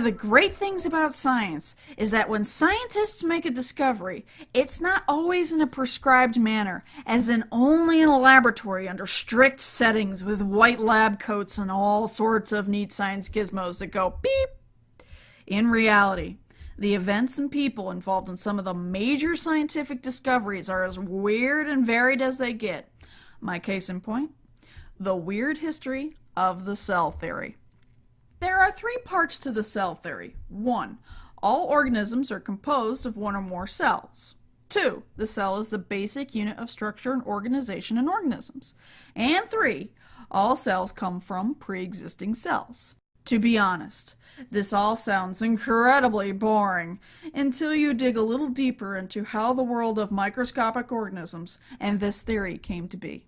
of the great things about science is that when scientists make a discovery, it's not always in a prescribed manner, as in only in a laboratory under strict settings with white lab coats and all sorts of neat science gizmos that go beep. In reality, the events and people involved in some of the major scientific discoveries are as weird and varied as they get. My case in point, the weird history of the cell theory. There are 3 parts to the cell theory. 1. All organisms are composed of 1 or more cells. 2. The cell is the basic unit of structure and organization in organisms. And 3. All cells come from pre-existing cells. To be honest, this all sounds incredibly boring until you dig a little deeper into how the world of microscopic organisms and this theory came to be.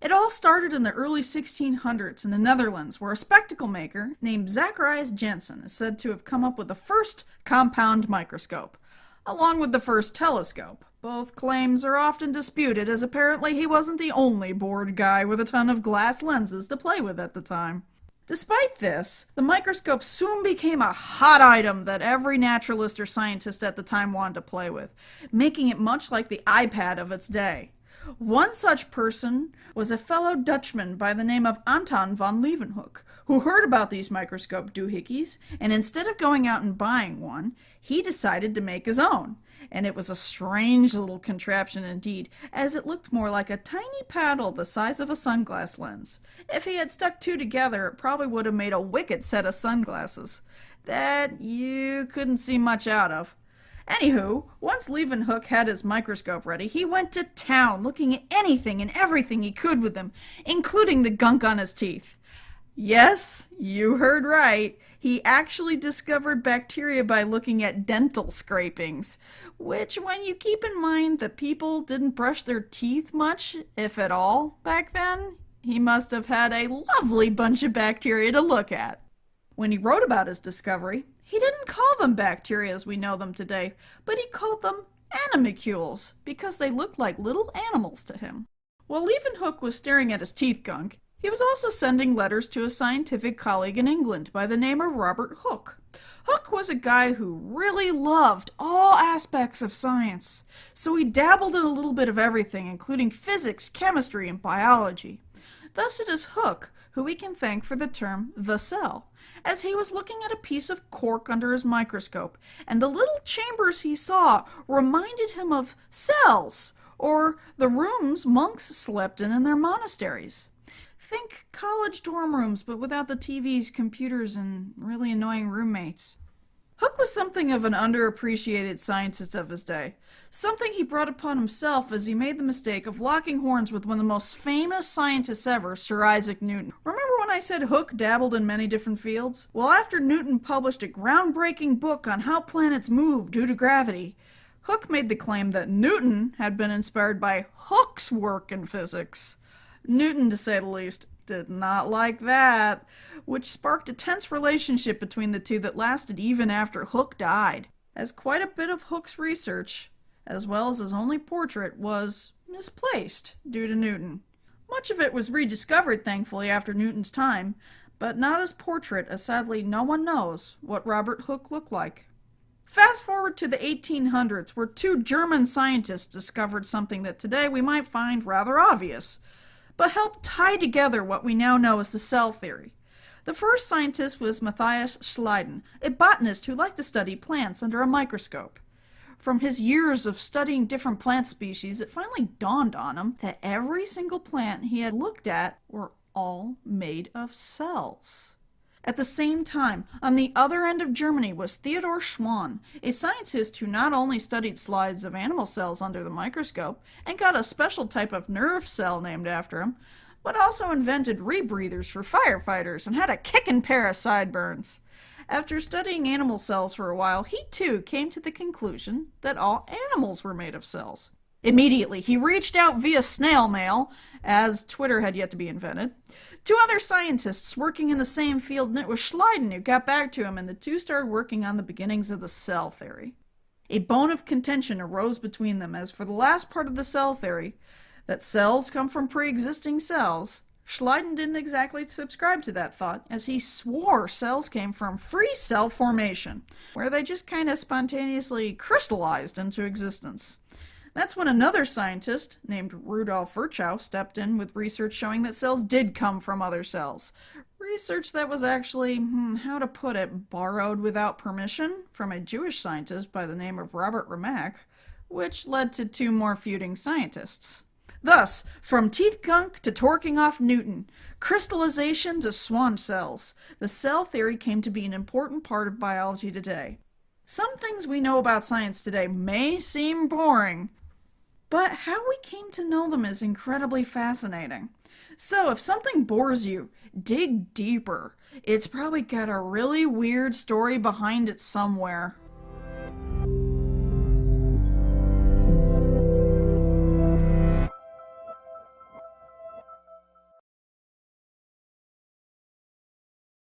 It all started in the early 1600s in the Netherlands, where a spectacle maker named Zacharias Janssen is said to have come up with the first compound microscope, along with the first telescope. Both claims are often disputed, as apparently he wasn't the only bored guy with a ton of glass lenses to play with at the time. Despite this, the microscope soon became a hot item that every naturalist or scientist at the time wanted to play with, making it much like the iPad of its day. One such person was a fellow Dutchman by the name of Anton van Leeuwenhoek, who heard about these microscope doohickeys, and instead of going out and buying one, he decided to make his own. And it was a strange little contraption indeed, as it looked more like a tiny paddle the size of a sunglass lens. If he had stuck 2 together, it probably would have made a wicked set of sunglasses that you couldn't see much out of. Anywho, once Leeuwenhoek had his microscope ready, he went to town looking at anything and everything he could with them, including the gunk on his teeth. Yes, you heard right. He actually discovered bacteria by looking at dental scrapings, which, when you keep in mind that people didn't brush their teeth much, if at all, back then, he must have had a lovely bunch of bacteria to look at. When he wrote about his discovery, he didn't call them bacteria as we know them today, but he called them animalcules, because they looked like little animals to him. While Leeuwenhoek was staring at his teeth gunk, he was also sending letters to a scientific colleague in England by the name of Robert Hooke. Hooke was a guy who really loved all aspects of science, so he dabbled in a little bit of everything, including physics, chemistry, and biology. Thus it is Hooke who we can thank for the term the cell, as he was looking at a piece of cork under his microscope, and the little chambers he saw reminded him of cells, or the rooms monks slept in their monasteries. Think college dorm rooms, but without the TVs, computers, and really annoying roommates. Hooke was something of an underappreciated scientist of his day, something he brought upon himself as he made the mistake of locking horns with one of the most famous scientists ever, Sir Isaac Newton. Remember when I said Hooke dabbled in many different fields? Well, after Newton published a groundbreaking book on how planets move due to gravity, Hooke made the claim that Newton had been inspired by Hooke's work in physics. Newton, to say the least, did not like that, which sparked a tense relationship between the two that lasted even after Hooke died, as quite a bit of Hooke's research, as well as his only portrait, was misplaced due to Newton. Much of it was rediscovered, thankfully, after Newton's time, but not his portrait, as sadly no one knows what Robert Hooke looked like. Fast forward to the 1800s, where 2 German scientists discovered something that today we might find rather obvious, but helped tie together what we now know as the cell theory. The first scientist was Matthias Schleiden, a botanist who liked to study plants under a microscope. From his years of studying different plant species, it finally dawned on him that every single plant he had looked at were all made of cells. At the same time, on the other end of Germany was Theodor Schwann, a scientist who not only studied slides of animal cells under the microscope and got a special type of nerve cell named after him, but also invented rebreathers for firefighters and had a kickin' pair of sideburns. After studying animal cells for a while, he too came to the conclusion that all animals were made of cells. Immediately, he reached out via snail mail, as Twitter had yet to be invented, to other scientists working in the same field, and it was Schleiden who got back to him, and the two started working on the beginnings of the cell theory. A bone of contention arose between them, as for the last part of the cell theory, that cells come from pre-existing cells, Schleiden didn't exactly subscribe to that thought, as he swore cells came from free cell formation, where they just kind of spontaneously crystallized into existence. That's when another scientist, named Rudolf Virchow, stepped in with research showing that cells did come from other cells. Research that was actually, how to put it, borrowed without permission from a Jewish scientist by the name of Robert Remak, which led to two more feuding scientists. Thus, from teeth gunk to torquing off Newton, crystallization to Schwann cells, the cell theory came to be an important part of biology today. Some things we know about science today may seem boring, but how we came to know them is incredibly fascinating. So if something bores you, dig deeper. It's probably got a really weird story behind it somewhere.